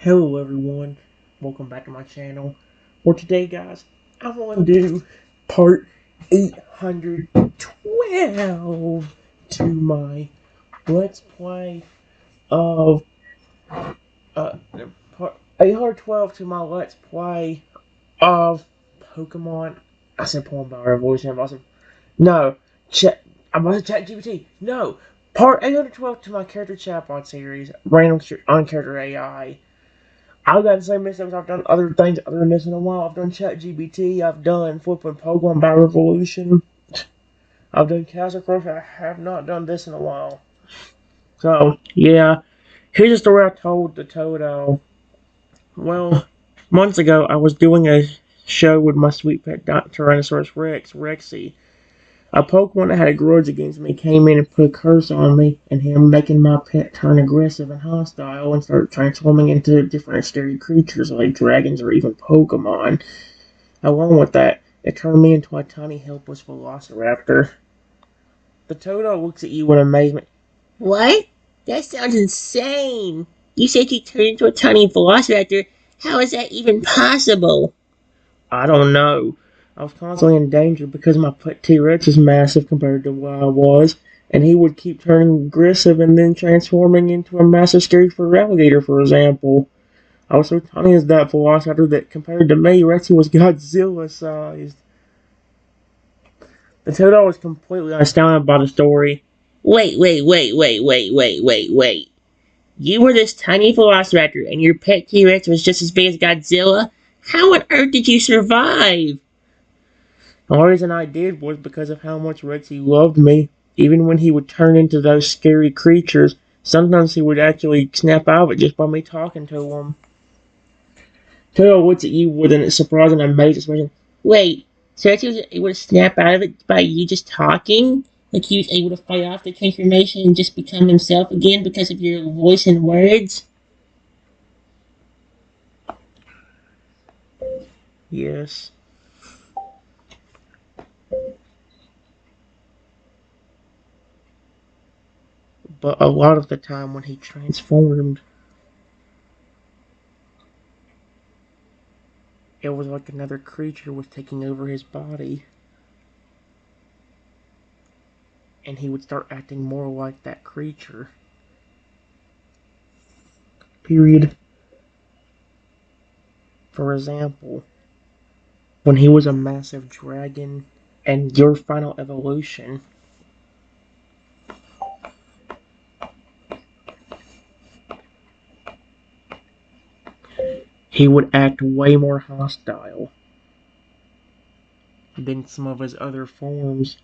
Hello everyone, welcome back to my channel. For today guys, I want to do part 812 to my Let's Play of, part 812 to my Let's Play of Pokemon. I said Pokemon Battle Revolution, no, I'm about to ChatGPT, no, part 812 to my Character Chatbot series, random on Character.ai. I've got the same mistakes. I've done other things other than this in a while. I've done ChatGPT. I've done flipping Pokemon Battle Revolution. I've done Castle Crush. I have not done this in a while. So, yeah. Here's a story I told the Totodile. Well, months ago, I was doing a show with my sweet pet Tyrannosaurus Rex, Rexy. A Pokemon that had a grudge against me came in and put a curse on me, and him making my pet turn aggressive and hostile and start transforming into different scary creatures like dragons or even Pokemon. Along with that, it turned me into a tiny helpless velociraptor. The Toto looks at you in amazement. What? That sounds insane. You said you turned into a tiny velociraptor. How is that even possible? I don't know. I was constantly in danger because my pet T-Rex is massive compared to what I was, and he would keep turning aggressive and then transforming into a massive scary fur alligator, for example. I was so tiny as that velociraptor that compared to me, Rexy was Godzilla sized. The Toto was completely astounded by the story. Wait. You were this tiny velociraptor and your pet T-Rex was just as big as Godzilla? How on earth did you survive? The only reason I did was because of how much Rexy loved me. Even when he would turn into those scary creatures, sometimes he would actually snap out of it just by me talking to him. Toto looks at you with a surprised and amazed expression. Wait, so he was able to snap out of it by you just talking? Like he was able to fight off the transformation and just become himself again because of your voice and words? Yes. But a lot of the time when he transformed, it was like another creature was taking over his body. And he would start acting more like that creature. Period. For example, when he was a massive dragon and your final evolution, he would act way more hostile than some of his other forms.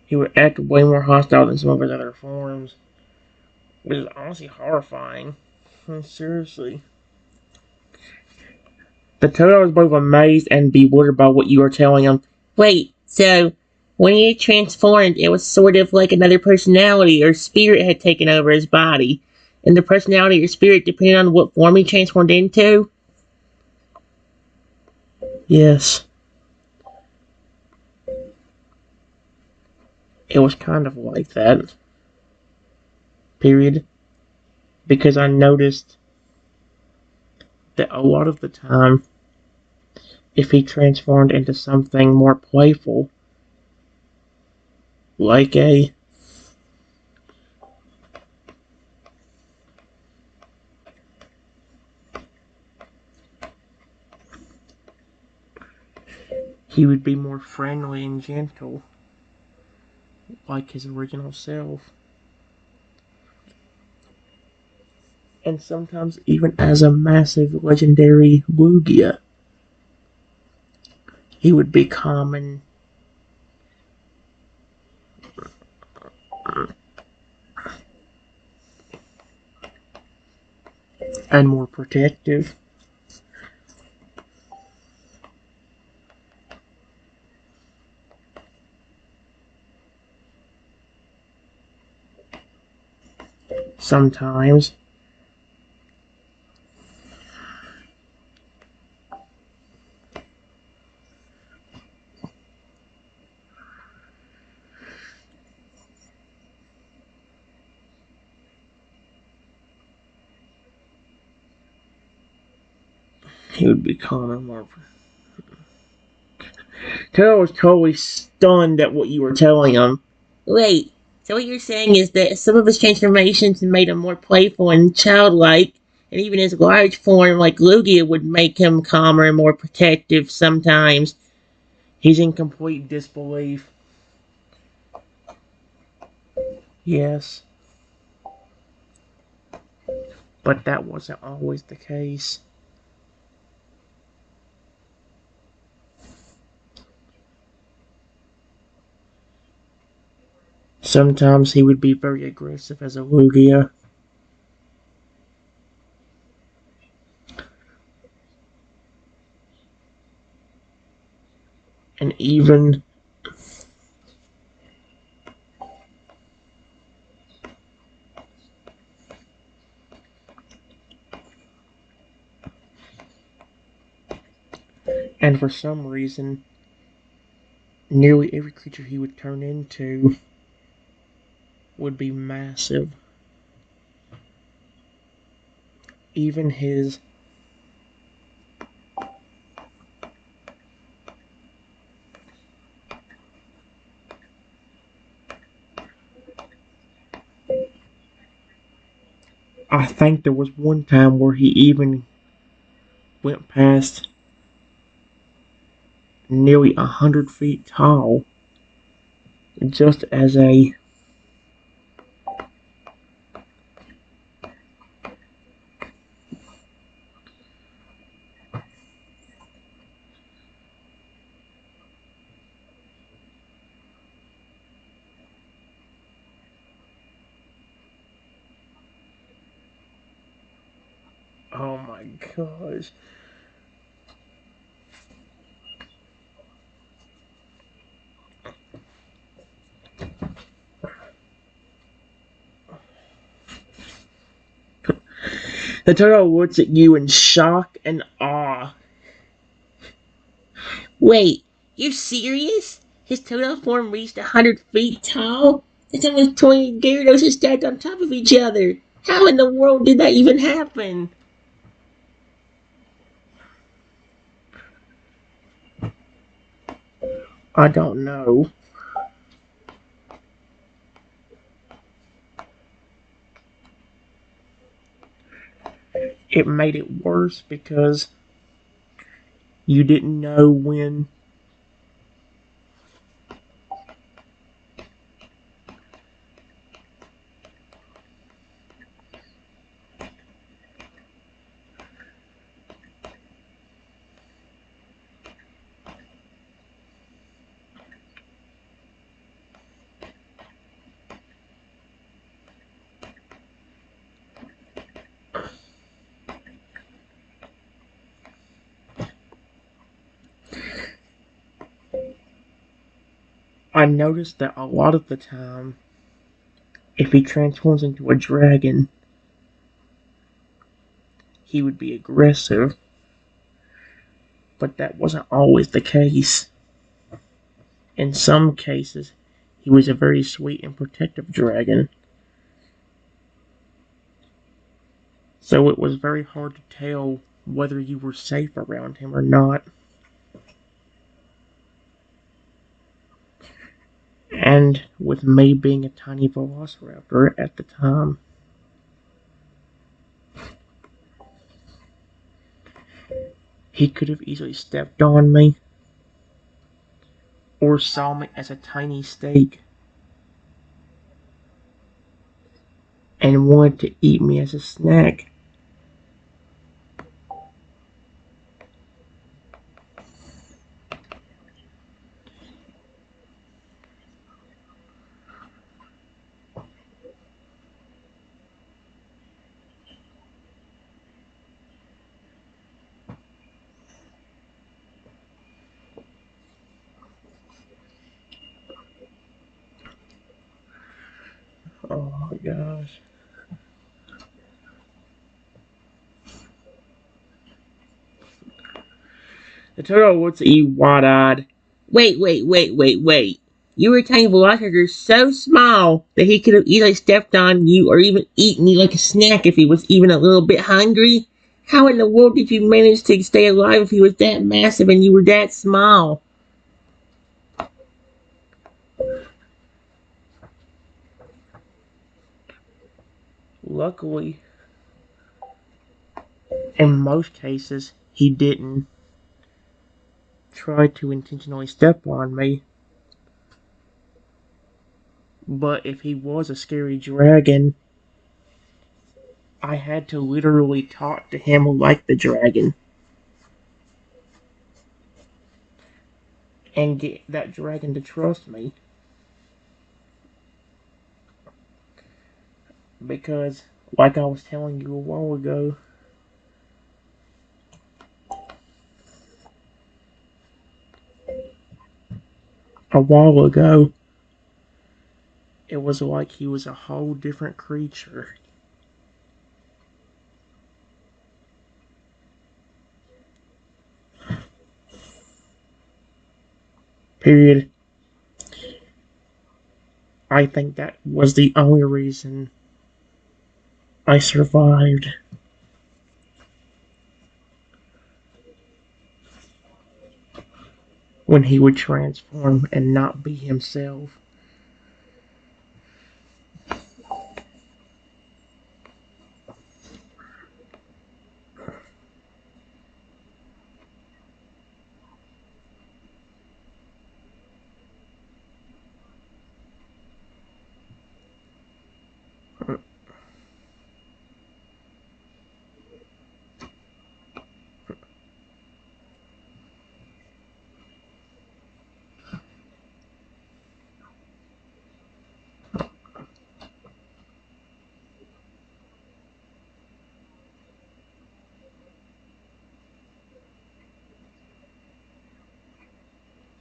He would act way more hostile than some of his other forms. Which is honestly horrifying. Seriously. The Toto was both amazed and bewildered by what you were telling him. Wait, so when he transformed, it was sort of like another personality or spirit had taken over his body. And the personality or spirit depended on what form he transformed into? Yes. It was kind of like that. Period. Because I noticed that a lot of the time, if he transformed into something more playful, like he would be more friendly and gentle, like his original self. And sometimes even as a massive legendary Lugia, he would be calm and and more protective. Sometimes. He would be calmer, more. Taylor was totally stunned at what you were telling him. Wait, so what you're saying is that some of his transformations made him more playful and childlike, and even his large form, like Lugia, would make him calmer and more protective sometimes. He's in complete disbelief. Yes. But that wasn't always the case. Sometimes he would be very aggressive as a Lugia. And even and for some reason, nearly every creature he would turn into would be massive. Even his I think there was one time where he even went past nearly 100 feet tall just as a oh my gosh. The turtle looks at you in shock and awe. Wait, you're serious? His total form reached 100 feet tall? That's almost 20 Gyarados stacked on top of each other. How in the world did that even happen? I don't know. It made it worse because you didn't know when I noticed that a lot of the time, if he transforms into a dragon, he would be aggressive, but that wasn't always the case. In some cases, he was a very sweet and protective dragon. So it was very hard to tell whether you were safe around him or not. And with me being a tiny velociraptor at the time, he could have easily stepped on me or saw me as a tiny steak and wanted to eat me as a snack. my gosh. The turtle looks at you wide-eyed. Wait. You were a tiny velociraptor so small that he could have easily stepped on you or even eaten you like a snack if he was even a little bit hungry? How in the world did you manage to stay alive if he was that massive and you were that small? Luckily, in most cases, he didn't try to intentionally step on me. But if he was a scary dragon, I had to literally talk to him like the dragon. And get that dragon to trust me. Because, like I was telling you a while ago, it was like he was a whole different creature. Period. I think that was the only reason I survived. When he would transform and not be himself.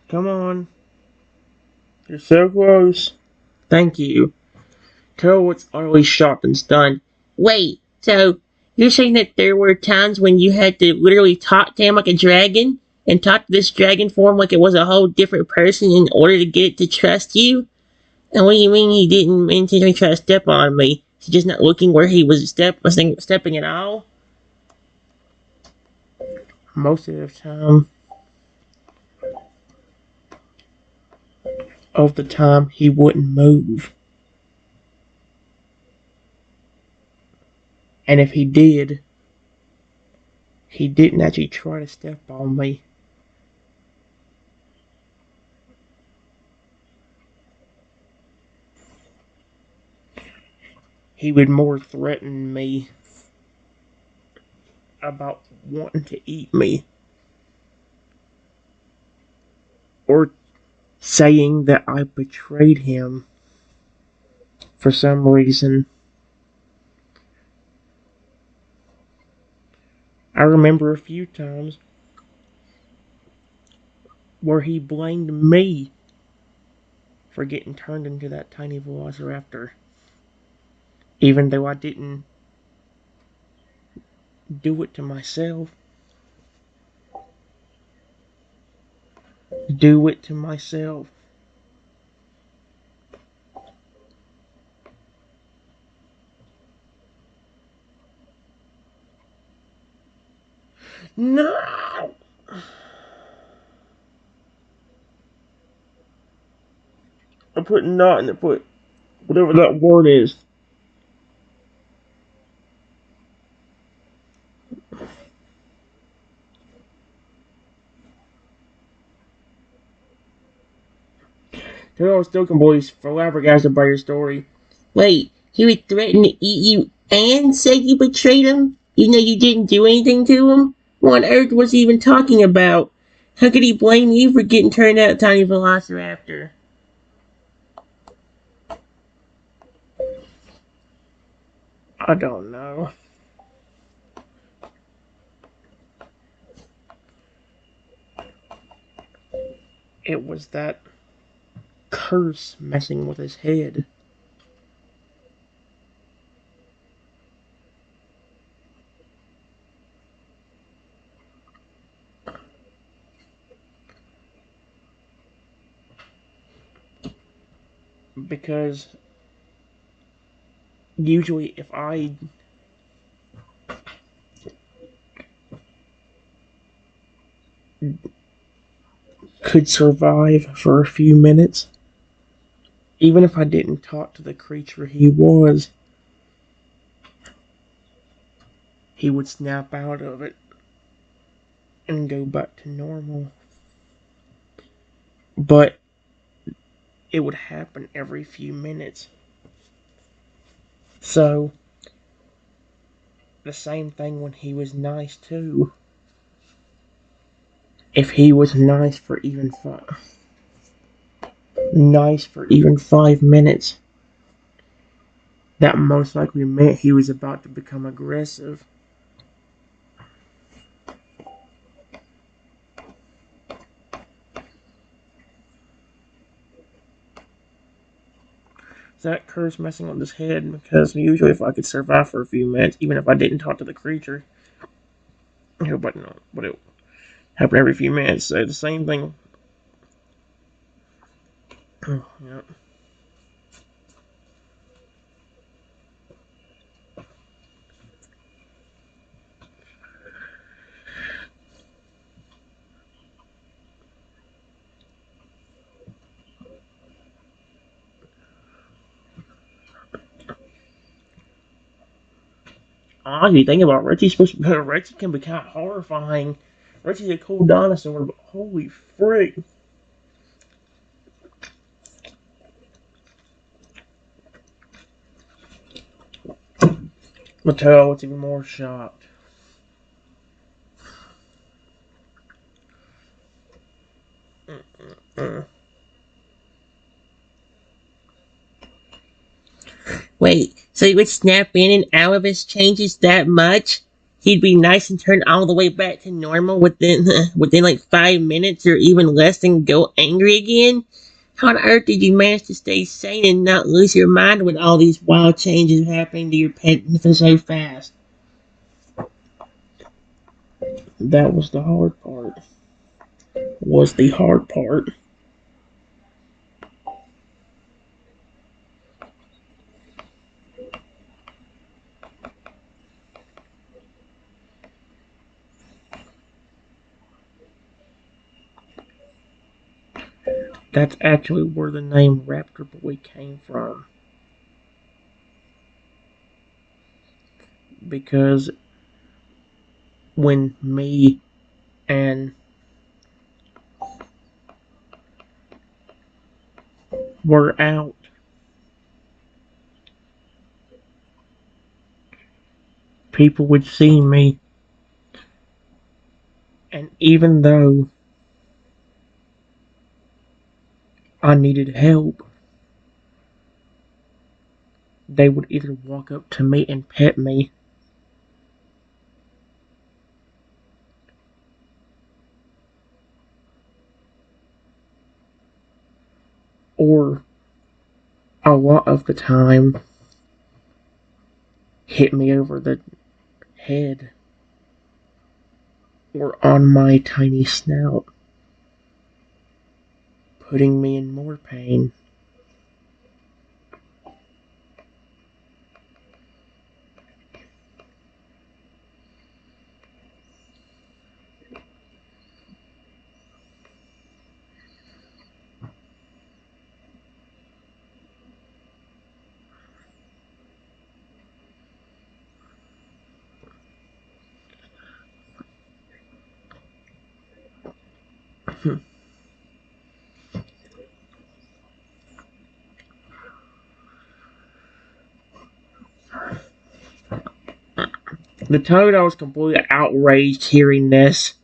Come on. You're so close. Thank you. Carol was utterly shocked and stunned. Wait, so you're saying that there were times when you had to literally talk to him like a dragon and talk to this dragon form like it was a whole different person in order to get it to trust you? And what do you mean he didn't intentionally try to step on me? He's just not looking where he was stepping at all? Most of the time, he wouldn't move. And if he did, he didn't actually try to step on me. He would more threaten me about wanting to eat me. Or saying that I betrayed him for some reason. I remember a few times where he blamed me for getting turned into that tiny velociraptor, even though I didn't do it to myself. Do it to myself. No! I put not and I put whatever that word is. They all still boys flabbergasted by your story. Wait, he would threaten to eat you and say you betrayed him? Even though you didn't do anything to him? What on earth was he even talking about? How could he blame you for getting turned out a tiny velociraptor? I don't know. It was that curse messing with his head. because usually if I could survive for a few minutes, even if I didn't talk to the creature he would snap out of it and go back to normal. But it would happen every few minutes. So, the same thing when he was nice too. If he was nice for even 5 minutes, that most likely meant he was about to become aggressive. That curse messing with his head, because usually if I could survive for a few minutes, even if I didn't talk to the creature, but no, but it happened every few minutes. So the same thing. Yeah. Honestly, think about Richie can be kind of horrifying. Richie's a cool dinosaur, but holy frick. Mattel was even more shocked. Mm-mm-mm. Wait, so he would snap in and out of his changes that much? He'd be nice and turn all the way back to normal within like 5 minutes or even less and go angry again? How on earth did you manage to stay sane and not lose your mind with all these wild changes happening to your pet so fast? That was the hard part. Was the hard part. That's actually where the name Raptor Boy came from. Because when me and were out, people would see me, and even though I needed help, they would either walk up to me and pet me, or a lot of the time hit me over the head or on my tiny snout, putting me in more pain. The toad, I was completely outraged hearing this.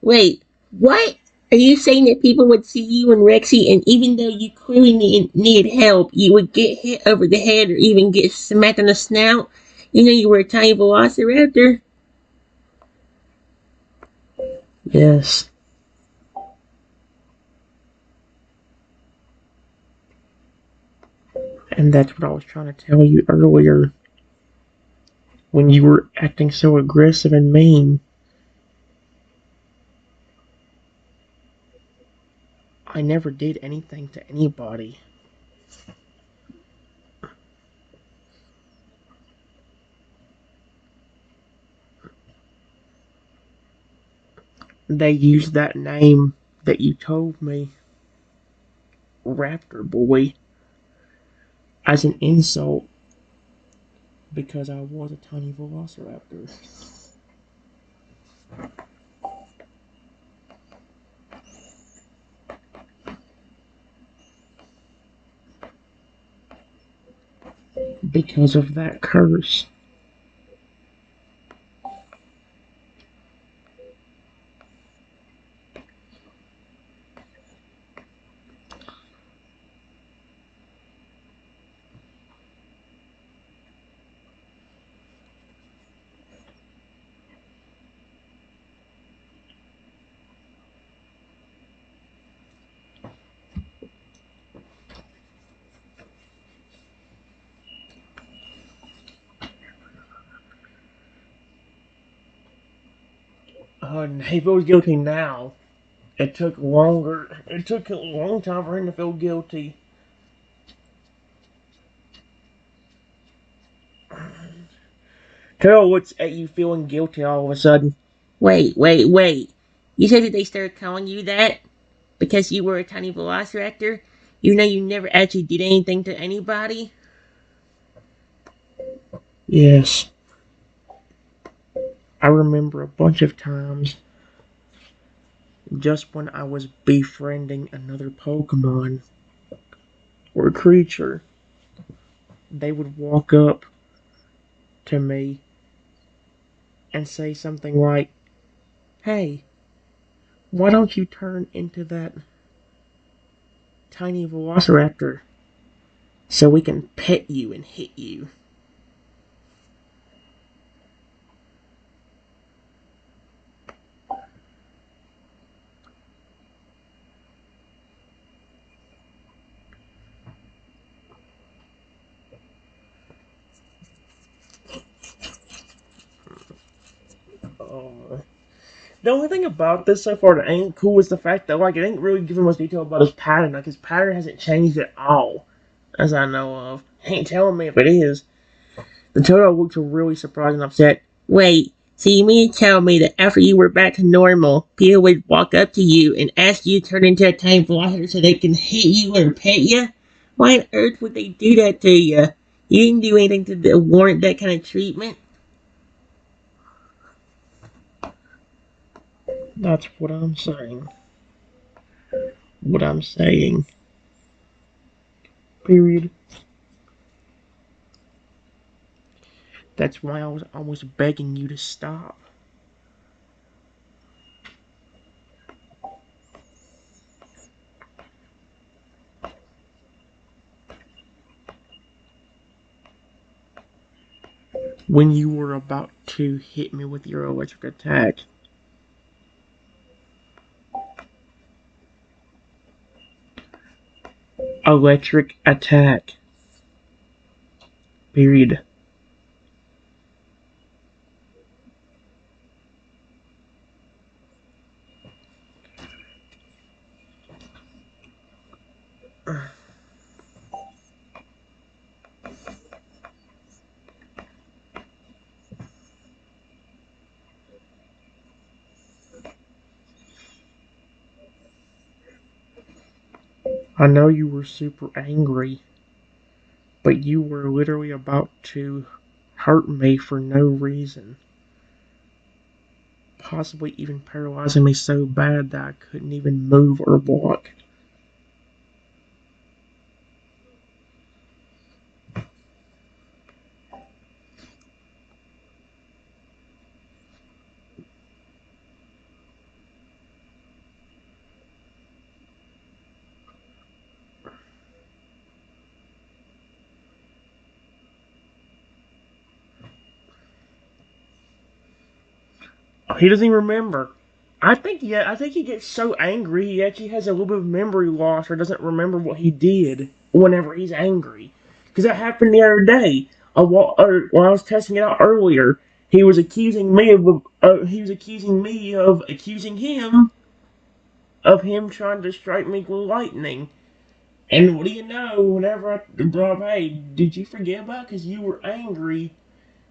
Wait, what? Are you saying that people would see you and Rexy, and even though you clearly needed help, you would get hit over the head or even get smacked on the snout? You know you were a tiny velociraptor? Yes. And that's what I was trying to tell you earlier. When you were acting so aggressive and mean, I never did anything to anybody. they used that name that you told me, Raptor Boy, as an insult because I was a tiny velociraptor. Because of that curse. And he feels guilty now. It took longer. It took a long time for him to feel guilty. Tell what's at you feeling guilty all of a sudden. Wait. You said that they started calling you that because you were a tiny velociraptor? You know you never actually did anything to anybody? Yes. I remember a bunch of times just when I was befriending another Pokemon or creature, they would walk up to me and say something like, "Hey, why don't you turn into that tiny velociraptor so we can pet you and hit you?" Uh, the only thing about this so far that ain't cool is the fact that like it ain't really giving much detail about his pattern. Like his pattern hasn't changed at all, as I know of. Ain't telling me if it is. The Totodile looks really surprised and upset. Wait, so you mean to tell me that after you were back to normal, people would walk up to you and ask you to turn into a tiny velociraptor so they can hit you or pet you? Why on earth would they do that to you? You didn't do anything to warrant that kind of treatment? That's what I'm saying. What I'm saying. Period. That's why I was almost begging you to stop. When you were about to hit me with your electric attack. Electric attack. Period. I know you were super angry, but you were literally about to hurt me for no reason. Possibly even paralyzing me so bad that I couldn't even move or walk. He doesn't even remember. I think he gets so angry he actually has a little bit of memory loss or doesn't remember what he did whenever he's angry. Because that happened the other day. When I was testing it out earlier, he was accusing me of accusing him of him trying to strike me with lightning. And what do you know? Whenever I brought up, hey, did you forget about? Because you were angry.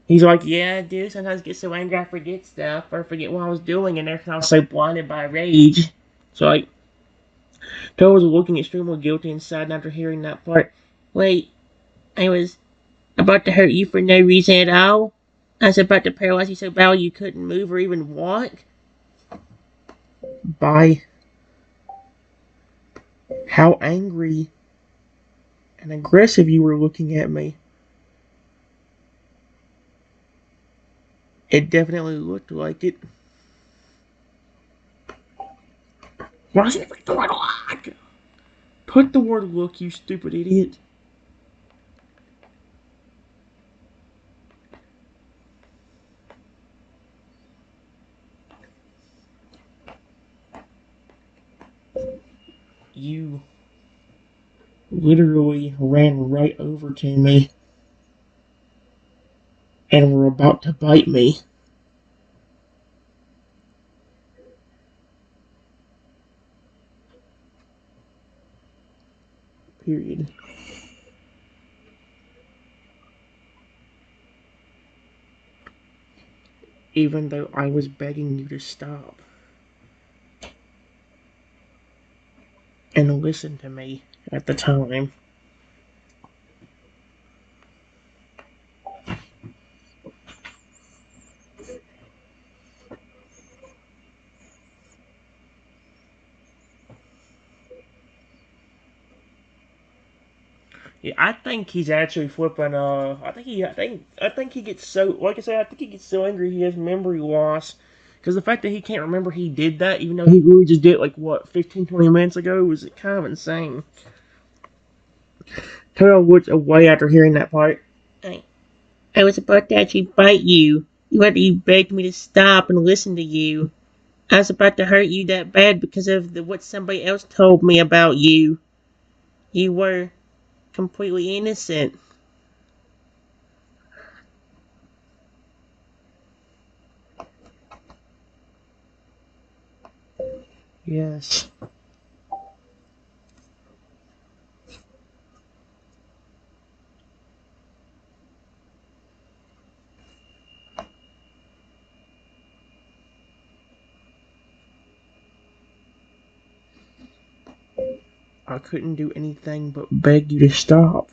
He's like, yeah, I do. Sometimes I get so angry I forget stuff or forget what I was doing, and everything I was so blinded by rage. So like, Toad was looking extremely guilty inside and after hearing that part. Wait, I was about to hurt you for no reason at all? I was about to paralyze you so bad you couldn't move or even walk? By how angry and aggressive you were looking at me. It definitely looked like it. Why is it the word look? Put the word look, you stupid idiot. You literally ran right over to me and were about to bite me. Period. Even though I was begging you to stop and listen to me at the time. Yeah, I think he's actually flipping. I think he gets so. Like I said, I think he gets so angry he has memory loss. Because the fact that he can't remember he did that, even though he really just did it like what 15, 20 minutes ago, was kind of insane. Toto looks away after hearing that part. I, I was about to actually bite you. You begged me to stop and listen to you. I was about to hurt you that bad because of what somebody else told me about you. You were completely innocent. Yes. I couldn't do anything but beg you to stop.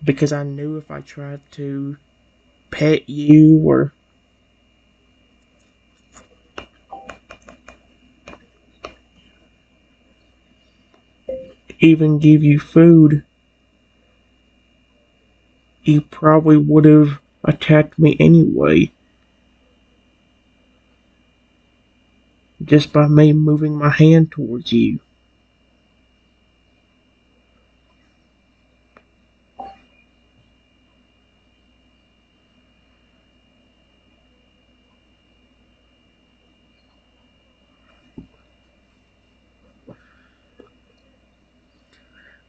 Because I knew if I tried to pet you or even give you food, you probably would have attacked me anyway. Just by me moving my hand towards you.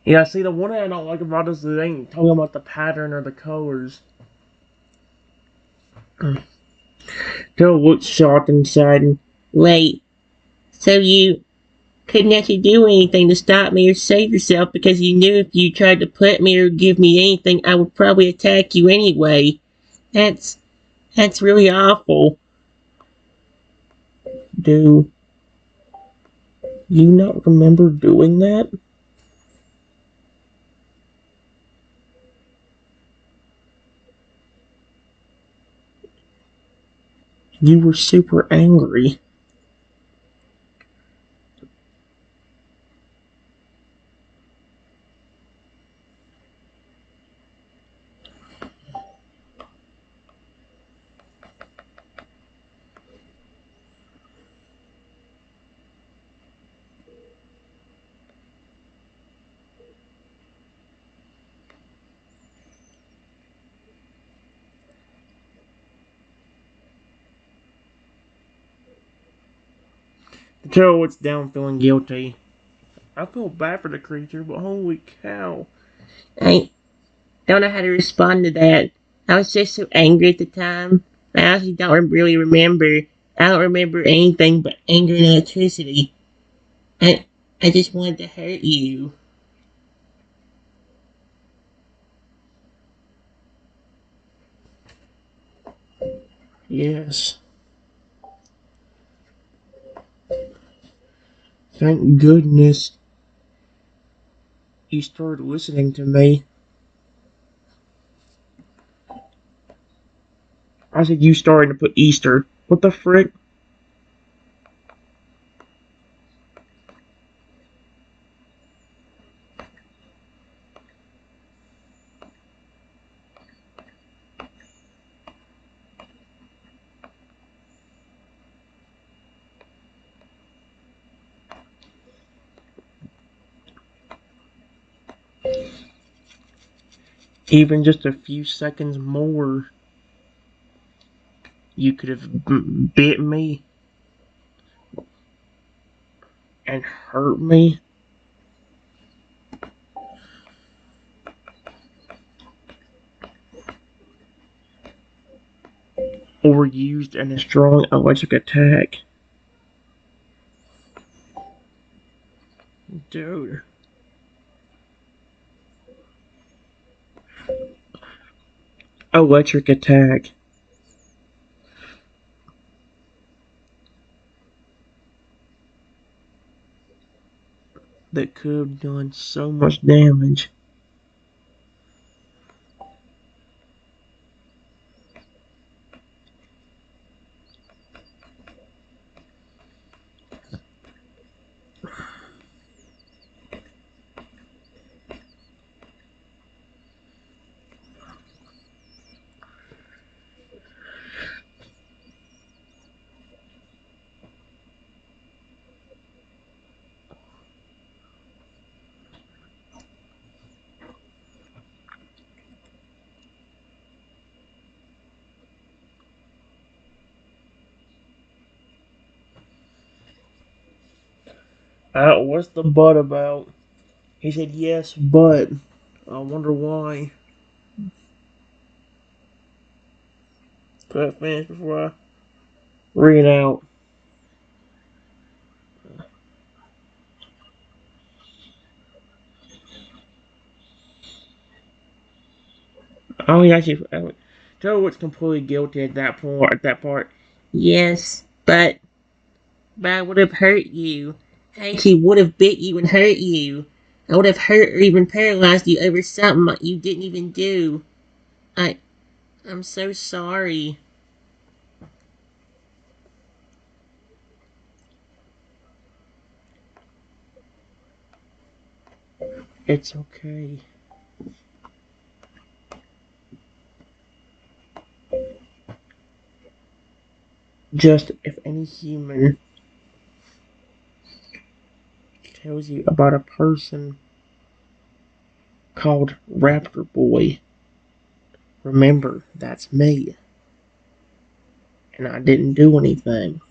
Yeah, see, the one thing I don't like about this is they ain't talking about the pattern or the colors. Joe looks shocked inside and, Wait, so you couldn't actually do anything to stop me or save yourself because you knew if you tried to put me or give me anything, I would probably attack you anyway. That's that's really awful. do you not remember doing that? You were super angry. Joe looks down feeling guilty. I feel bad for the creature, but holy cow. I don't know how to respond to that. I was just so angry at the time. I actually don't really remember. I don't remember anything but anger and electricity. I I just wanted to hurt you. Yes. Thank goodness you started listening to me. I said you started to put Easter. What the frick? Even just a few seconds more, you could have bit me and hurt me. Or used in a strong electric attack. Dude. Electric attack. That could have done so much damage. What's the but about? He said yes, but I wonder why. Could I finish before I read out? Oh, yeah, actually, Joe was completely guilty at that point. At that part, Yes, but I would have hurt you. I actually would have bit you and hurt you. I would have hurt or even paralyzed you over something you didn't even do. I, I'm so sorry. it's okay. Just if any human tells you about a person called Raptor Boy, remember that's me, and I didn't do anything.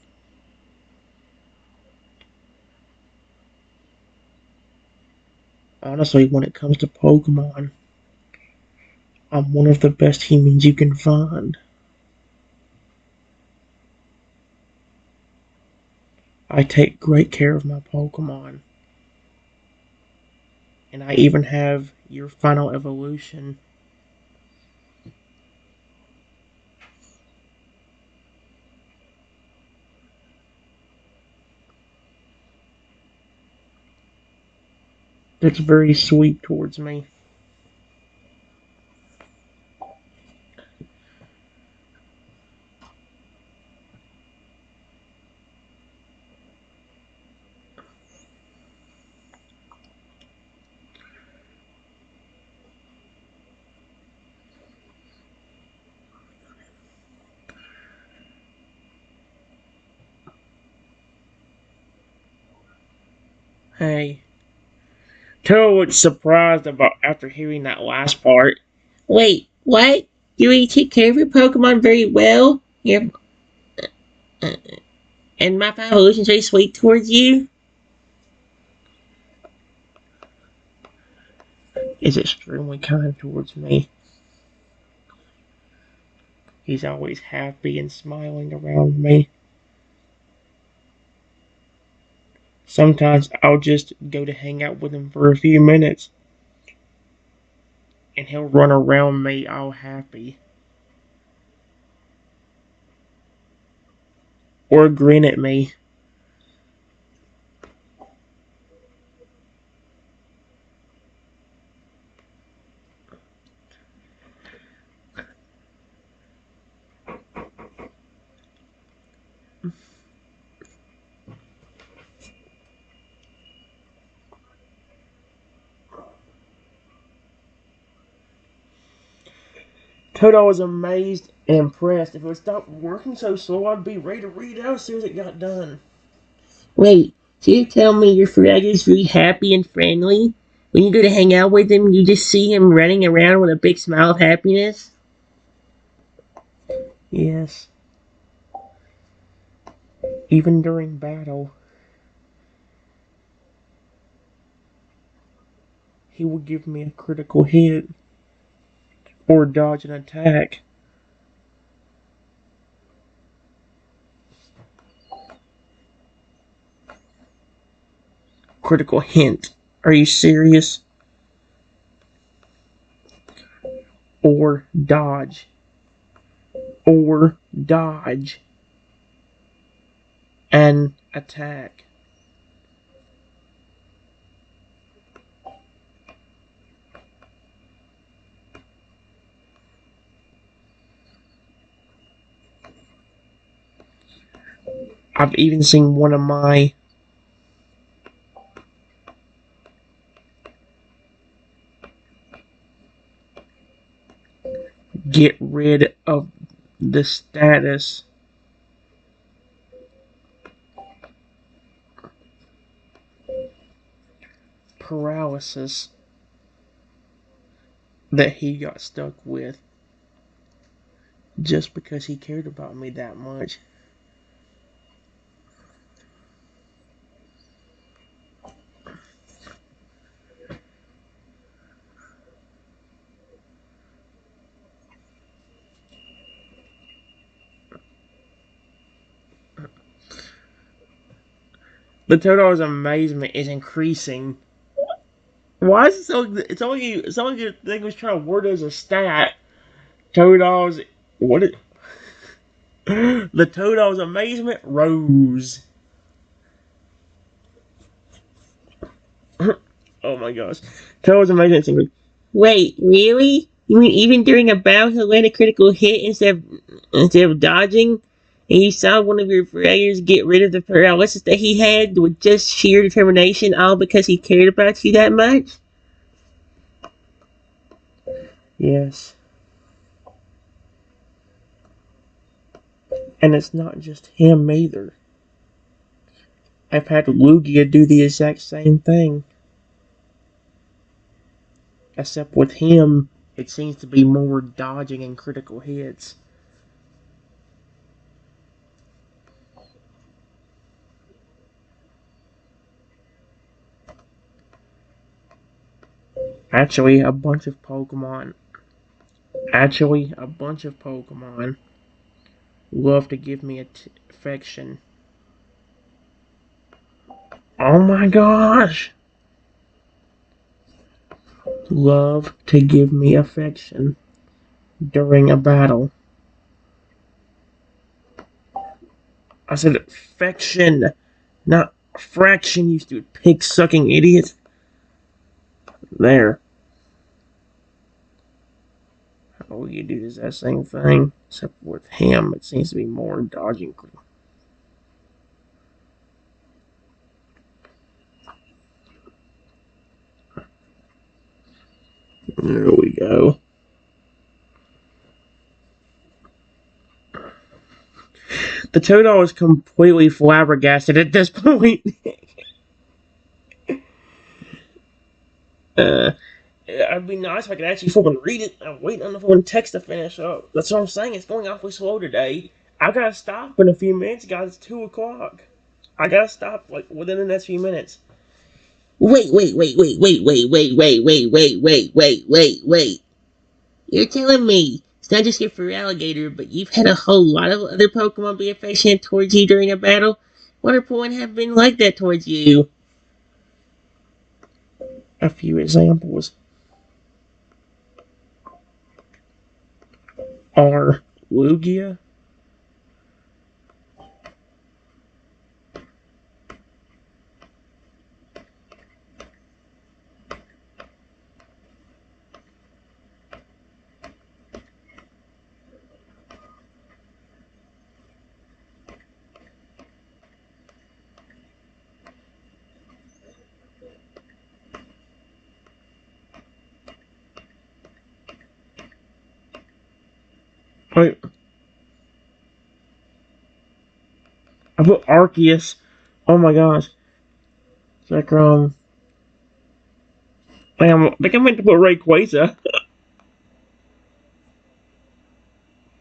Honestly, when it comes to Pokemon, I'm one of the best humans you can find. I take great care of my Pokemon, and I even have your final evolution. That's very sweet towards me. Hey, Tara was surprised about after hearing that last part. Wait, what? You really take care of your Pokemon very well? Uh, and my evolution's very sweet towards you? Is extremely kind towards me. He's always happy and smiling around me. Sometimes I'll just go to hang out with him for a few minutes, and he'll run around me all happy. or grin at me. Toto was amazed and impressed. If it would stop working so slow, I'd be ready to read out as soon as it got done. Wait, so you tell me your frog is really happy and friendly? When you go to hang out with him, you just see him running around with a big smile of happiness? Yes, even during battle, he would give me a critical hit or dodge an attack. Critical hint. Are you serious? Or dodge. Or dodge an attack. I've even seen one of my get rid of the status paralysis that he got stuck with just because he cared about me that much. The Toto's amazement is increasing. Why is it so? It's only the thing was trying to word as a stat. Toto's what? The Toto's amazement rose. Oh my gosh, Toto's amazement is Wait, really? You mean even during a battle he'll land a critical hit instead of dodging? And you saw one of your players get rid of the paralysis that he had with just sheer determination, all because he cared about you that much? yes, and it's not just him either. I've had Lugia do the exact same thing. Except with him, it seems to be more dodging and critical hits. Actually, a bunch of Pokemon love to give me affection. Oh my gosh! Love to give me affection during a battle. I said affection, not fraction, you stupid pig sucking idiot. There. How you do is that same thing, except with him, it seems to be more dodging. There we go. The Totodile is completely flabbergasted at this point. It'd be nice if I could actually fucking read it. I'm waiting on the fucking text to finish up. That's what I'm saying. It's going awfully slow today. I gotta stop in a few minutes, guys. It's 2 o'clock. I gotta stop like within the next few minutes. Wait. You're telling me it's not just your Feraligatr, but you've had a whole lot of other Pokemon be affectionate towards you during a battle? What are Pokemon have been like that towards you? A few examples are Lugia, Wait, I put Arceus. Oh my gosh. Zekrom. I think I meant to put Rayquaza.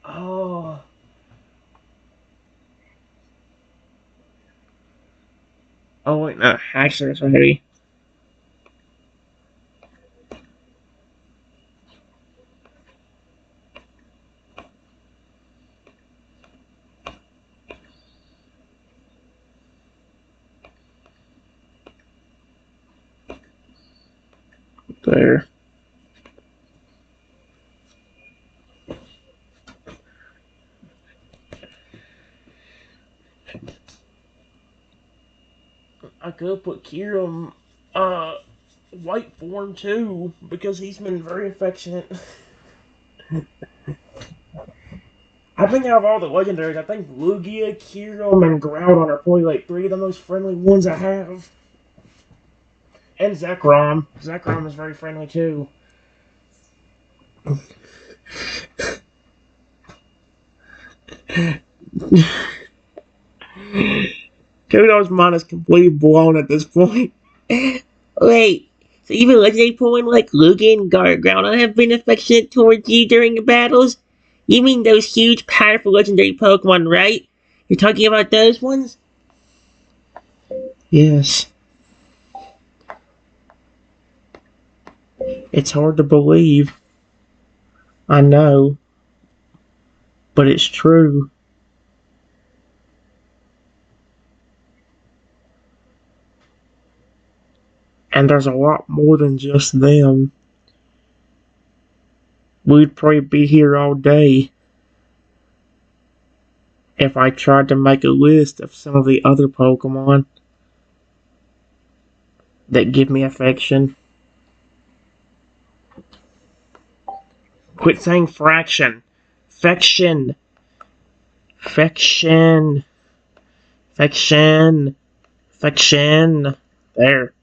Oh. Oh wait, no. Actually, it's already there. I could put Kyurem, white form too, because he's been very affectionate. I think out of all the legendaries, I think Lugia, Kyurem, and Groudon are probably like three of the most friendly ones I have. And Zekrom. Zekrom is very friendly too. Toadle's mind is completely blown at this point. Wait, so even legendary Pokemon like Lugia and Groudon have been affectionate towards you during your battles? You mean those huge, powerful legendary Pokemon, right? You're talking about those ones? Yes. It's hard to believe. I know. But it's true. And there's a lot more than just them. We'd probably be here all day if I tried to make a list of some of the other Pokemon that give me affection. Quit saying fraction. Fection. Fection. Fection. Fection. There.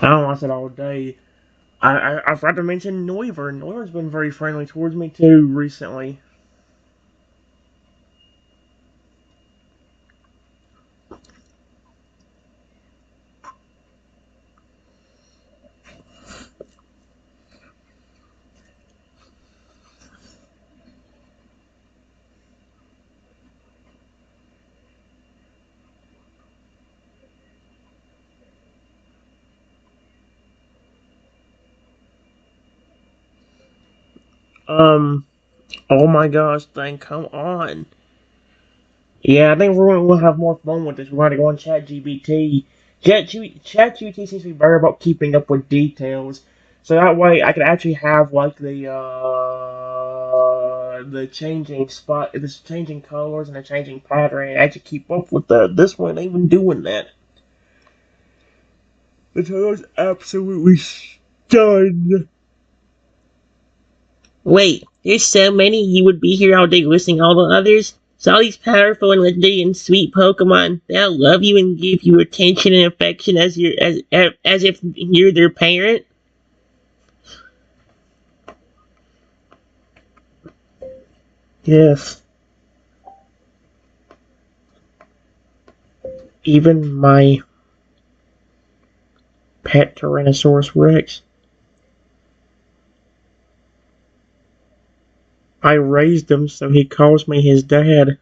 I don't want it all day. I forgot to mention Noivern. Noivern's been very friendly towards me too recently. Oh my gosh, thing, come on. Yeah, I think we're going to have more fun with this. We're going to go on ChatGPT. ChatGPT seems to be better about keeping up with details. So that way I could actually have like the changing spot, the changing colors and the changing pattern, and actually keep up with this one even doing that. The was absolutely stunned. Wait, there's so many you would be here all day listing all the others? So all these powerful and legendary and sweet Pokemon, they'll love you and give you attention and affection as if you're their parent? Yes, even my pet Tyrannosaurus Rex. I raised him, so he calls me his dad.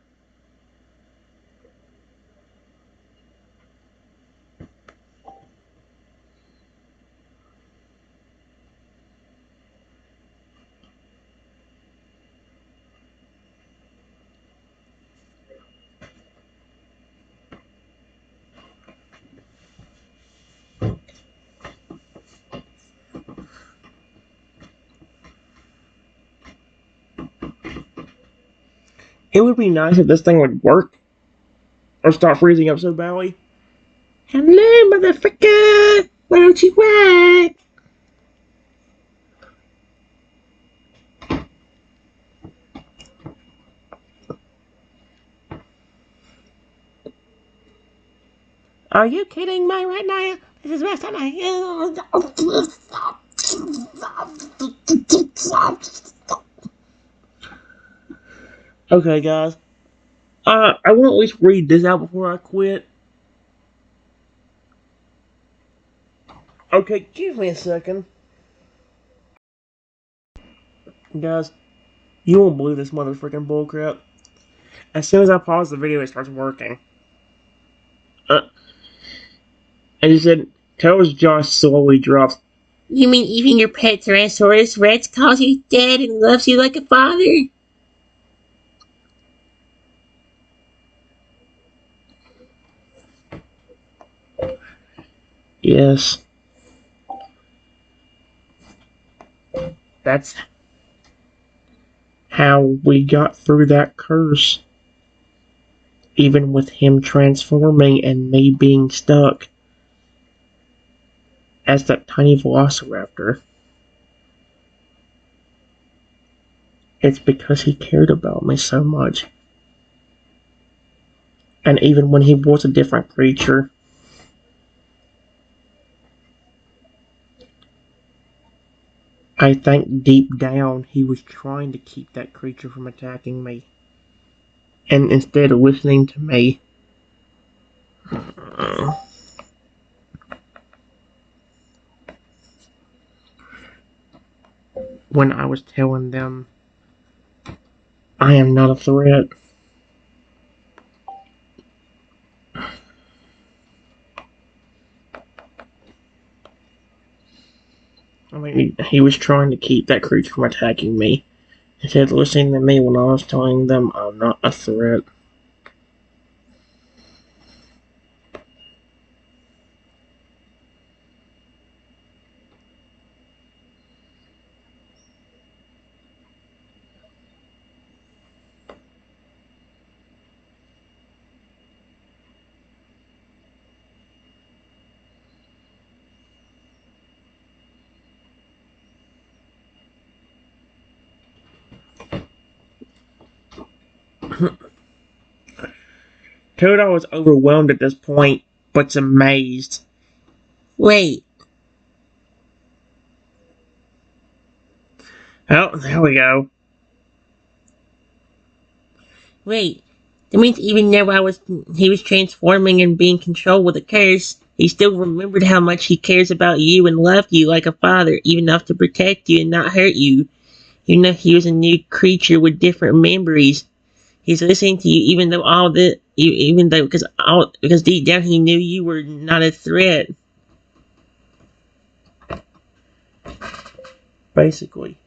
It would be nice if this thing would work or stop freezing up so badly. Hello, motherfucker! Why don't you work? Are you kidding me right now? This is the best time Okay, guys. I want to at least read this out before I quit. Okay, give me a second. Guys, you won't believe this mother freaking bullcrap. As soon as I pause the video, it starts working. And he said, Toad's jaw slowly drops. You mean even your pet Tyrannosaurus Rex calls you dad and loves you like a father? Yes. That's how we got through that curse. Even with him transforming and me being stuck as that tiny velociraptor. It's because he cared about me so much. And even when he was a different creature, I think deep down he was trying to keep that creature from attacking me. And instead of listening to me, when I was telling them, I am not a threat. I mean, he was trying to keep that creature from attacking me, instead of listening to me when I was telling them I'm not a threat. Totodile was overwhelmed at this point, but's amazed. Wait, Oh, there we go. wait. That means even though he was transforming and being controlled with a curse, he still remembered how much he cares about you and loved you like a father, even enough to protect you and not hurt you. Even though he was a new creature with different memories, he's listening to you, because deep down he knew you were not a threat. Basically.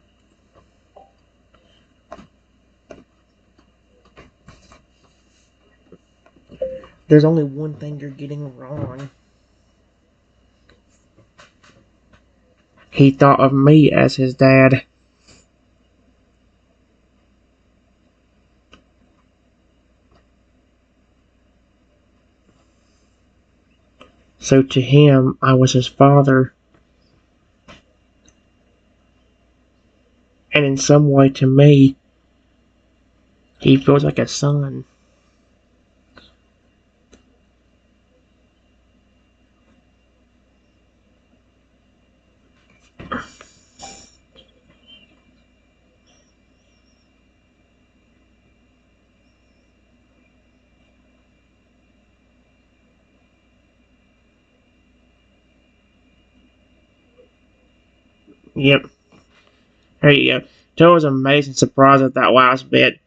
There's only one thing you're getting wrong. He thought of me as his dad. So to him, I was his father. And in some way to me, he feels like a son. Yep. There you go. Joe was amazing surprised at that last bit.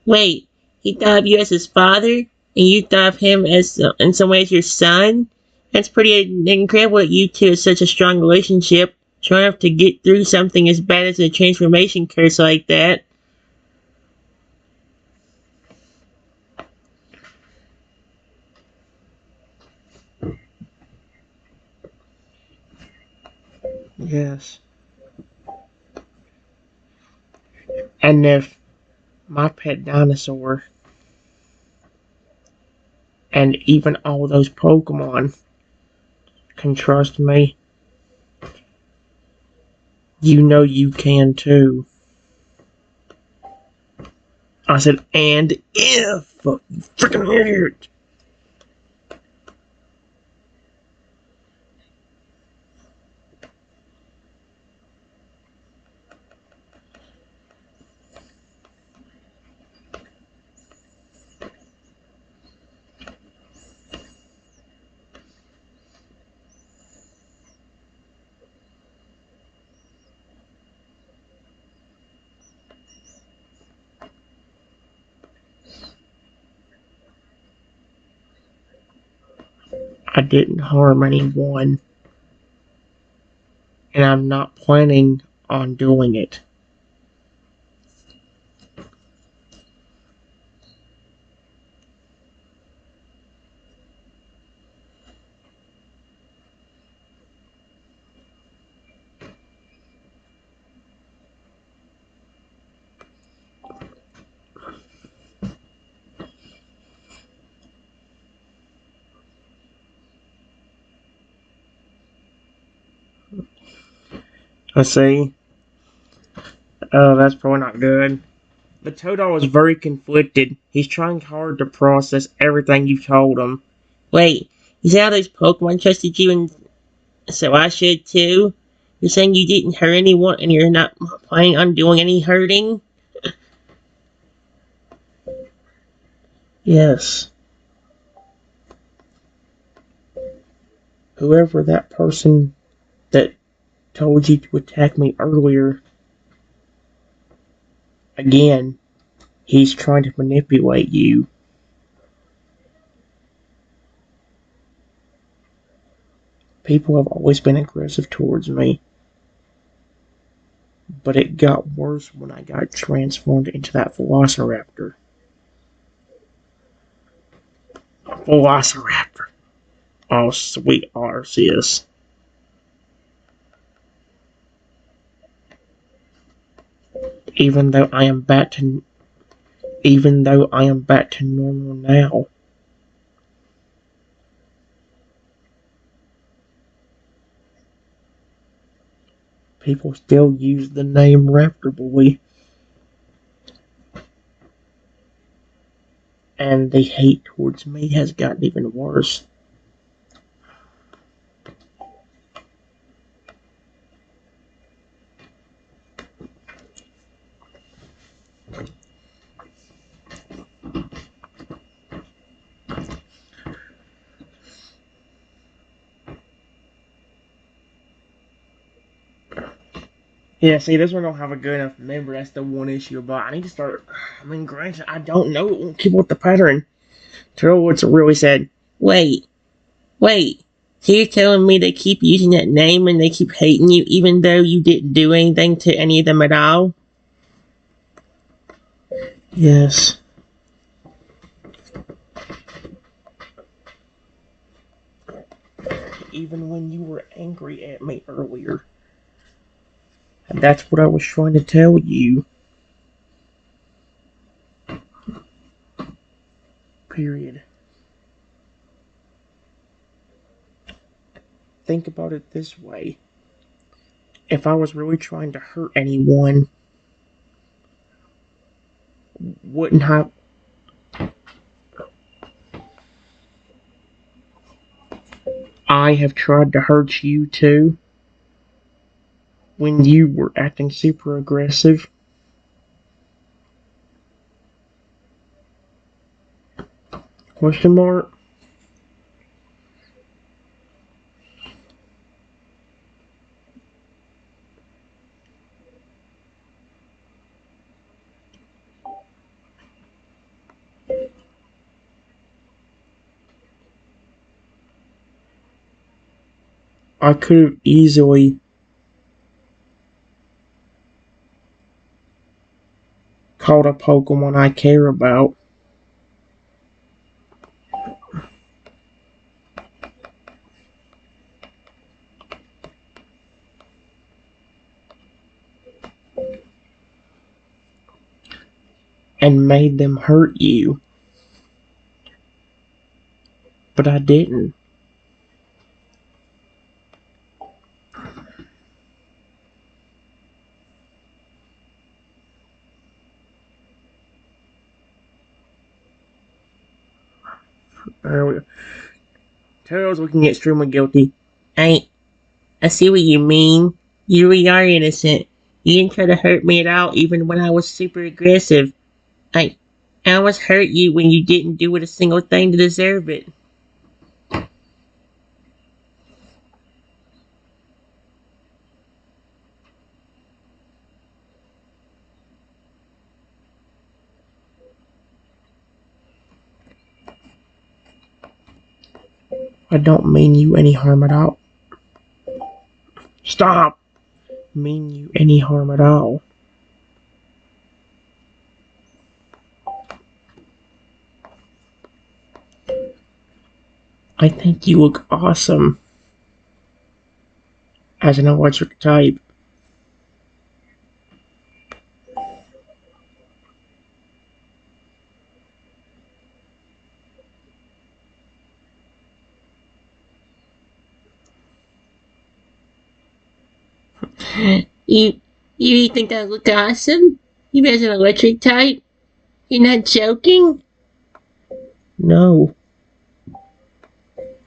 Wait, he thought of you as his father, and you thought of him as, in some ways, your son? That's pretty incredible that you two have such a strong relationship, strong enough to get through something as bad as a transformation curse like that. Yes. And if my pet dinosaur and even all those Pokemon can trust me, you know you can too. I said, and if you freaking idiot. I didn't harm anyone, and I'm not planning on doing it. Let's see. Oh, that's probably not good. The Totodile is very conflicted. He's trying hard to process everything you've told him. Wait, you said all those Pokemon trusted you, and so I should too? You're saying you didn't hurt anyone and you're not planning on doing any hurting? Yes. Whoever that person that told you to attack me earlier, again, he's trying to manipulate you. People have always been aggressive towards me, but it got worse when I got transformed into that Velociraptor. Velociraptor. Oh, sweet Arceus. Even though I am back to even though I am back to normal now. People still use the name Raptor Boy. And the hate towards me has gotten even worse. Yeah, see, this one don't have a good enough member. That's the one issue about. I need to start. I mean, granted, I don't know. It won't keep up the pattern. Tell what's really said. Wait, wait. So you're telling me they keep using that name and they keep hating you even though you didn't do anything to any of them at all? Yes. Even when you were angry at me earlier. And that's what I was trying to tell you. Period. Think about it this way. If I was really trying to hurt anyone, wouldn't I have tried to hurt you too? When you were acting super aggressive? Question mark? I could have easily caught a Pokemon I care about. And made them hurt you. But I didn't. Tails looking extremely guilty. I see what you mean. You really are innocent. You didn't try to hurt me at all, even when I was super aggressive. I, I almost hurt you when you didn't do it a single thing to deserve it. I don't mean you any harm at all. Stop! Mean you any harm at all. I think you look awesome as an electric type. You you think I look awesome? You as an electric type? You're not joking? No,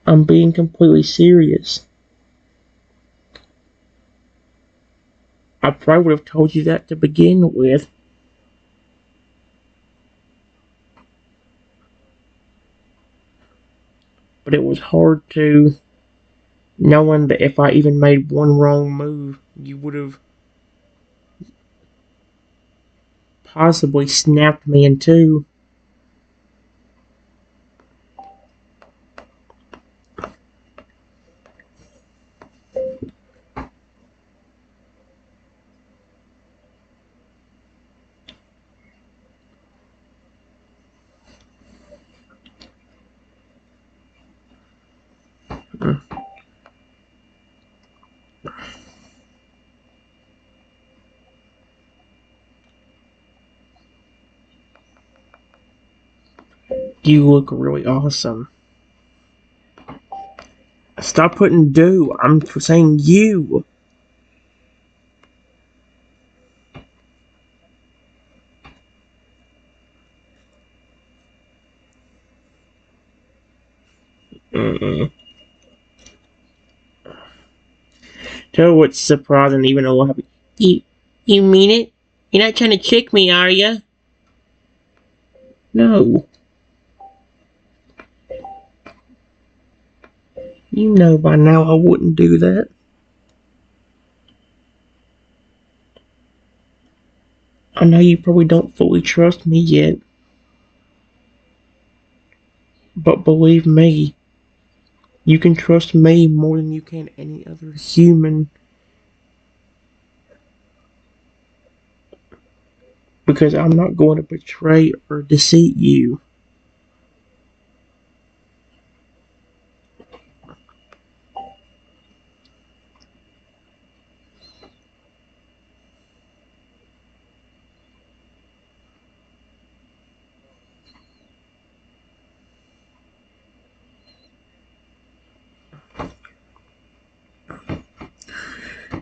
I'm being completely serious. I probably would have told you that to begin with. But it was hard to, knowing that if I even made one wrong move, you would have possibly snapped me in two. You look really awesome. Stop putting do. I'm saying you. Mm-mm. Tell what's surprising, even a lot. You mean it? You're not trying to trick me, are you? No. You know by now I wouldn't do that. I know you probably don't fully trust me yet. But believe me, you can trust me more than you can any other human. Because I'm not going to betray or deceive you.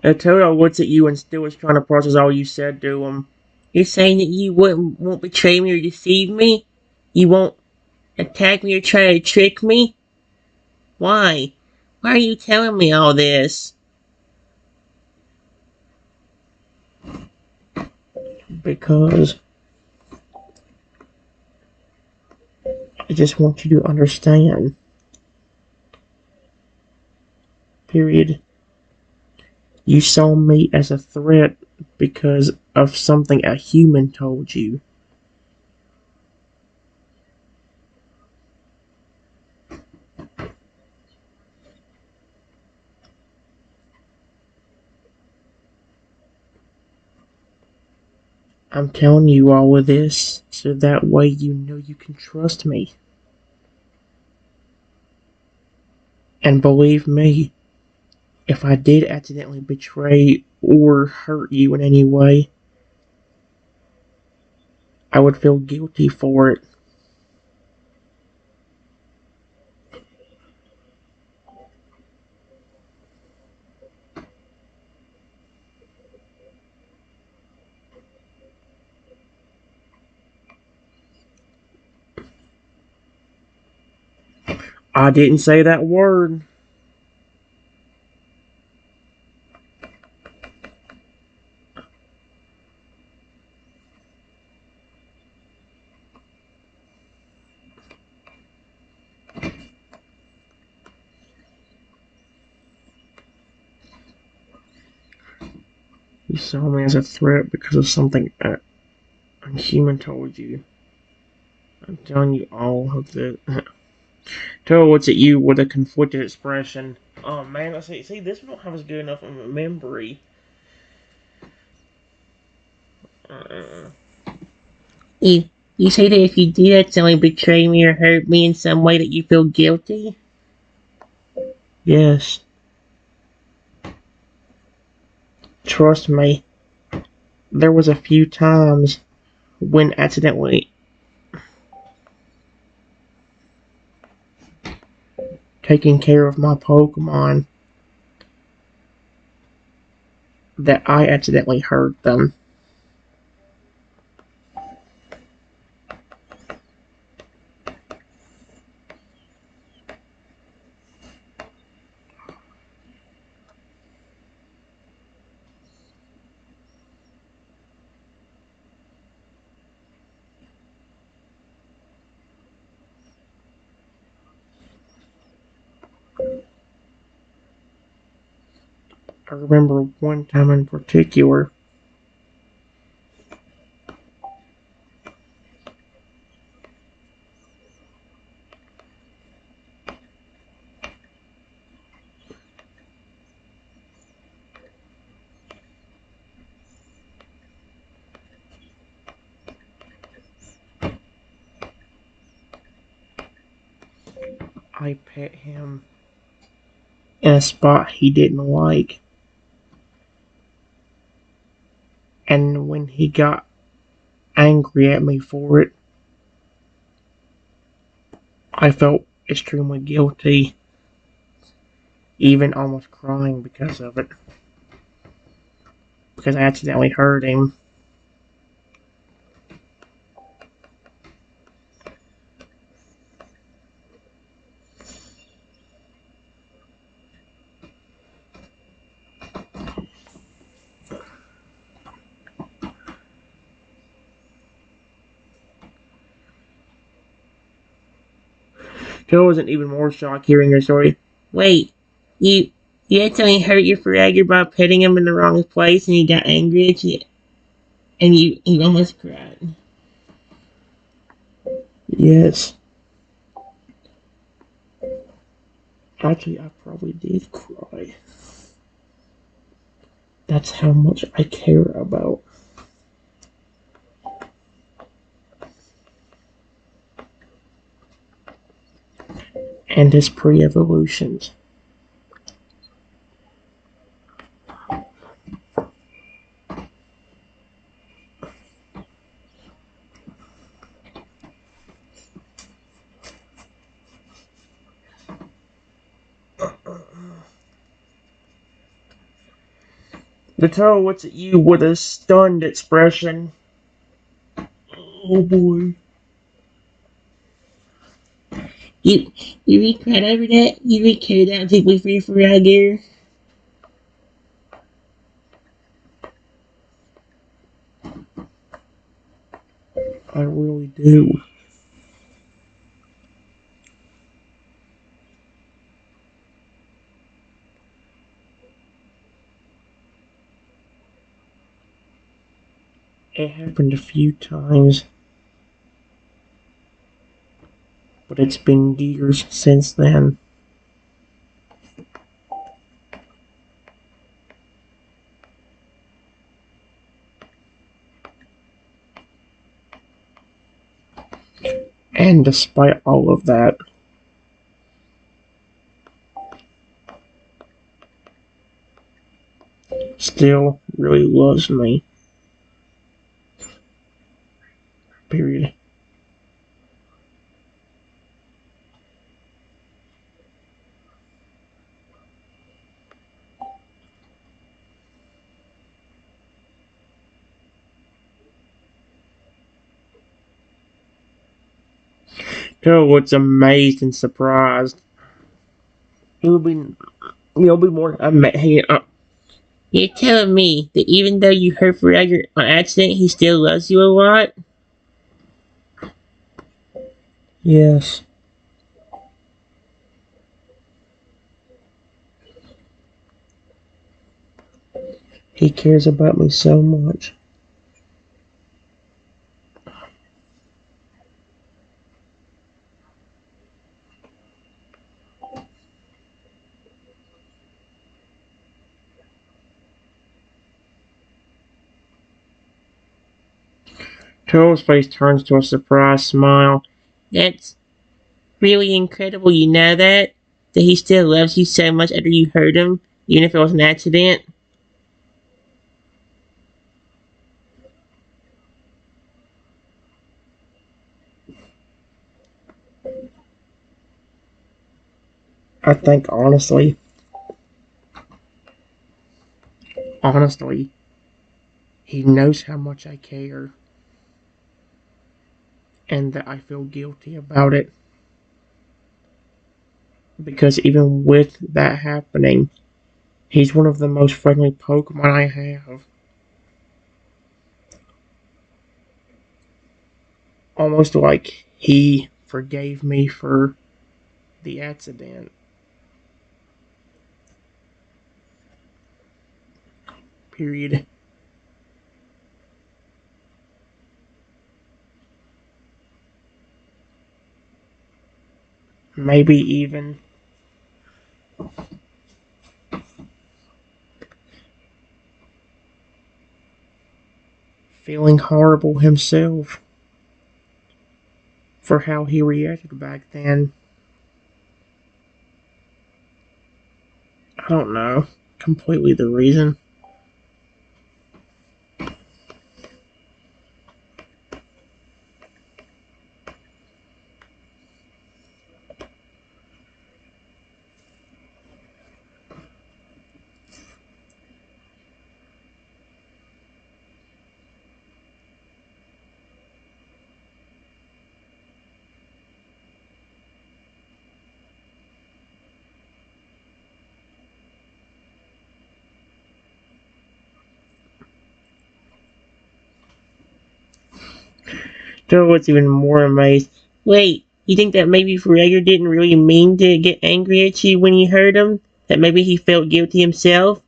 Toto looks at you and still is trying to process all you said to him. You're saying that you won't betray me or deceive me? You won't attack me or try to trick me? Why? Why are you telling me all this? Because I just want you to understand. Period. You saw me as a threat because of something a human told you. I'm telling you all of this so that way you know you can trust me. And believe me, if I did accidentally betray or hurt you in any way, I would feel guilty for it. I didn't say that word. You saw me as a threat because of something a human told you. I'm telling you all of that. Towards at you with a conflicted expression. Oh man, let's see. See, this one don't have as good enough of a memory. Uh, You you say that if you do accidentally betray me or hurt me in some way that you feel guilty? yes. Trust me. There was a few times when accidentally taking care of my Pokemon that I accidentally hurt them. I remember one time in particular. I pet him in a spot he didn't like. And when he got angry at me for it, I felt extremely guilty, even almost crying because of it. Because I accidentally hurt him. Till wasn't even more shocked hearing your story. Wait, you you accidentally hurt your Fragger by putting him in the wrong place and he got angry at you and you almost cried. Yes. Actually, I probably did cry. That's how much I care about. And his pre-evolutions. The turtle looks at you with a stunned expression. Oh boy. You you really cried over that? You really cared that deeply for your Fragger? I really do. It happened a few times, but it's been years since then. And despite all of that, still really loves me. Period. Joe looks amazed and surprised. He'll be more You're telling me that even though you hurt Fragger on accident, he still loves you a lot? yes. He cares about me so much. Turtle's face turns to a surprised smile. That's really incredible, you know that? That he still loves you so much after you hurt him, even if it was an accident. I think honestly, he knows how much I care and that I feel guilty about it. Because even with that happening, he's one of the most friendly Pokemon I have. Almost like he forgave me for the accident. Period. Maybe even feeling horrible himself for how he reacted back then. I don't know completely the reason. Joe was even more amazed. Wait, you think that maybe Fragger didn't really mean to get angry at you when you hurt him? That maybe he felt guilty himself?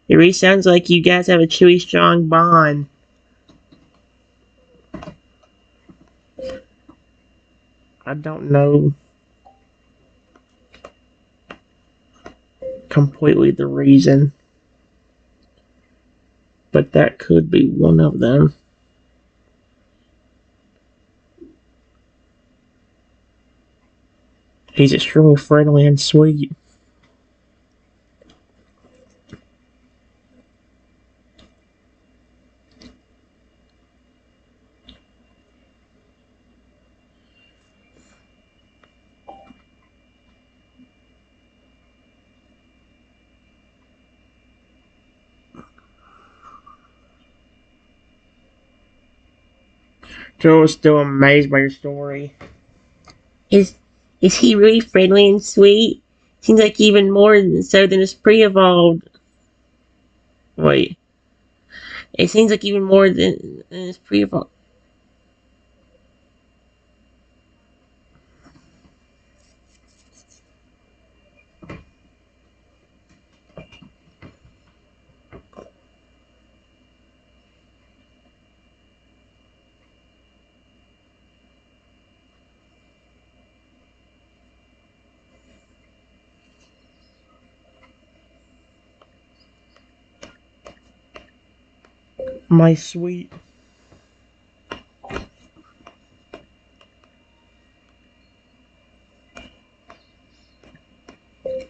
It really sounds like you guys have a truly strong bond. I don't know completely the reason, but that could be one of them. He's extremely friendly and sweet. Joe is still amazed by your story. Is is he really friendly and sweet? Seems like even more so than his pre-evolved. Wait, it seems like even more than his pre-evolved. My sweet.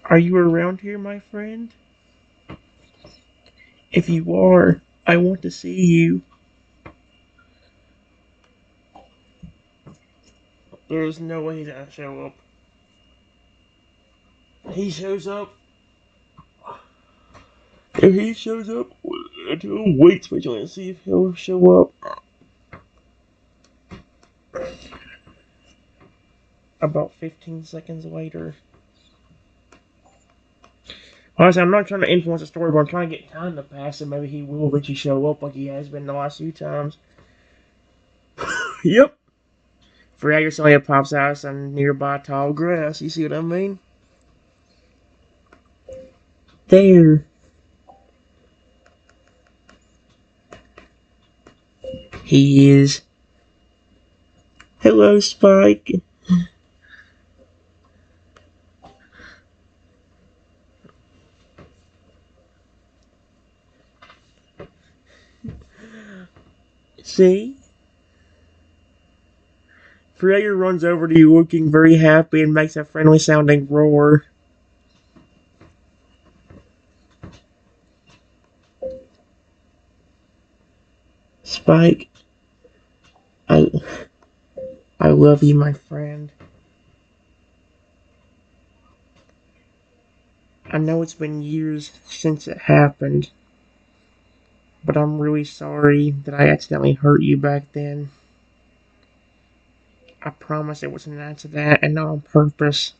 Are you around here, my friend? If you are, I want to see you. There's no way he's gonna show up. He shows up. If he shows up, we'll wait specially and see if he'll show up. About 15 seconds later. Honestly, I'm not trying to influence the story, but I'm trying to get time to pass, and maybe he will eventually show up like he has been the last few times. Yep. Fragger suddenly pops out of some nearby tall grass. You see what I mean? There. He is. Hello, Spike. See? Freya runs over to you looking very happy and makes a friendly sounding roar. Spike, I love you, my friend. I know it's been years since it happened, but I'm really sorry that I accidentally hurt you back then. I promise it was an accident and not on purpose.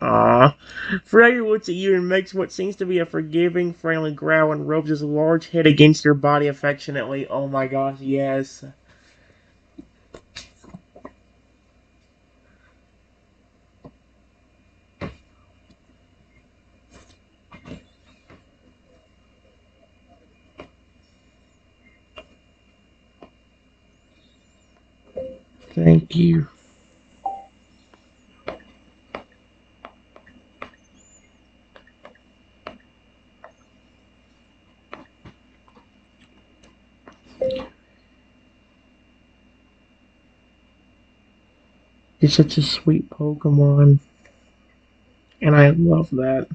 Ah, Freya looks at you and makes what seems to be a forgiving, friendly growl and rubs his large head against your body affectionately. Oh my gosh, yes. Thank you. You're such a sweet Pokemon, and I love that.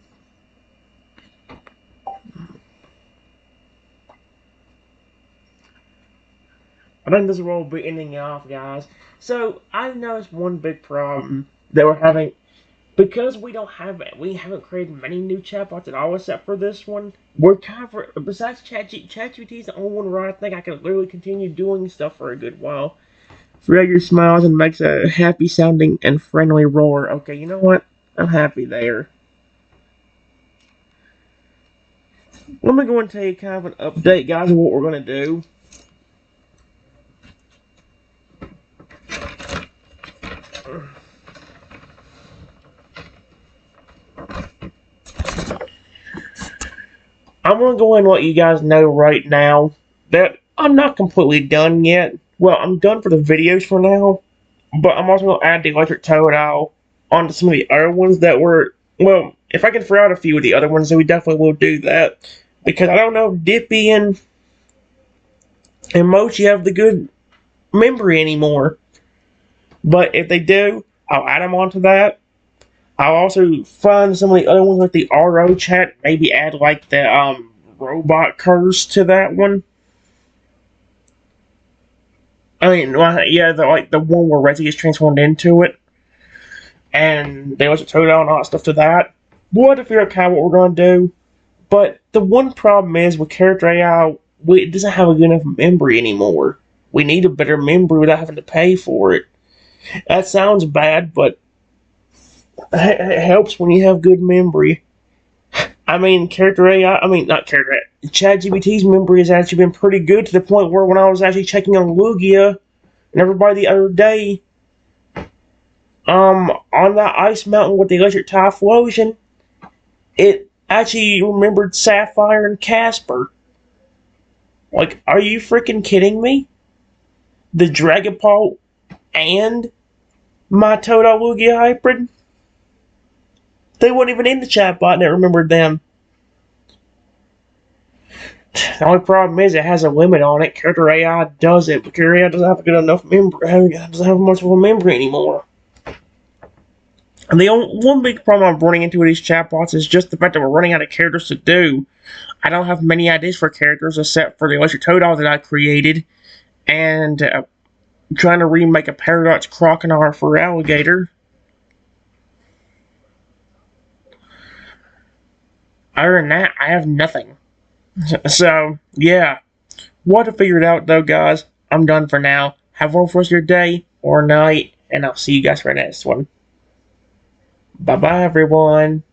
I think this is where we'll be ending it off, guys. So, I've noticed one big problem that we're having. Because we haven't created many new chatbots at all except for this one. We're kind of, besides ChatGPT is the only one where I think I can literally continue doing stuff for a good while. Freya smiles and makes a happy sounding and friendly roar. Okay, you know what? I'm happy there. Let me go and tell you kind of an update, guys, of what we're going to do. I'm going to go and let you guys know right now that I'm not completely done yet. Well, I'm done for the videos for now, but I'm also going to add the Electric Totodile onto some of the other ones that were, well, if I can figure out a few of the other ones, then we definitely will do that. Because I don't know if Dippy and Mochi have the good memory anymore. But if they do, I'll add them onto that. I'll also find some of the other ones like the RO chat, maybe add like the robot curse to that one. I mean, yeah, the one where Reggie is transformed into it, and they also throw down all that stuff to that. We'll have to figure out kind of what we're gonna do. But the one problem is with Character.ai, it doesn't have a good enough memory anymore. We need a better memory without having to pay for it. That sounds bad, but it helps when you have good memory. I mean, not Character.ai, ChatGPT's memory has actually been pretty good to the point where when I was actually checking on Lugia and everybody the other day, on that ice mountain with the electric Typhlosion, it actually remembered Sapphire and Casper. Like, are you freaking kidding me? The Dragapult and my Totodile Lugia hybrid? They weren't even in the chatbot and it remembered them. The only problem is it has a limit on it. Character.ai doesn't, but Character.ai doesn't have a good enough memory. Doesn't have much of a memory anymore. And the one big problem I'm running into with these chatbots is just the fact that we're running out of characters to do. I don't have many ideas for characters except for the Electric Totodile that I created, and trying to remake a Paradox Crocodile for Alligator. Other than that, I have nothing. So, yeah. We'll have to figure it out, though, guys. I'm done for now. Have a wonderful rest of your day or night, and I'll see you guys for the next one. Bye-bye, everyone.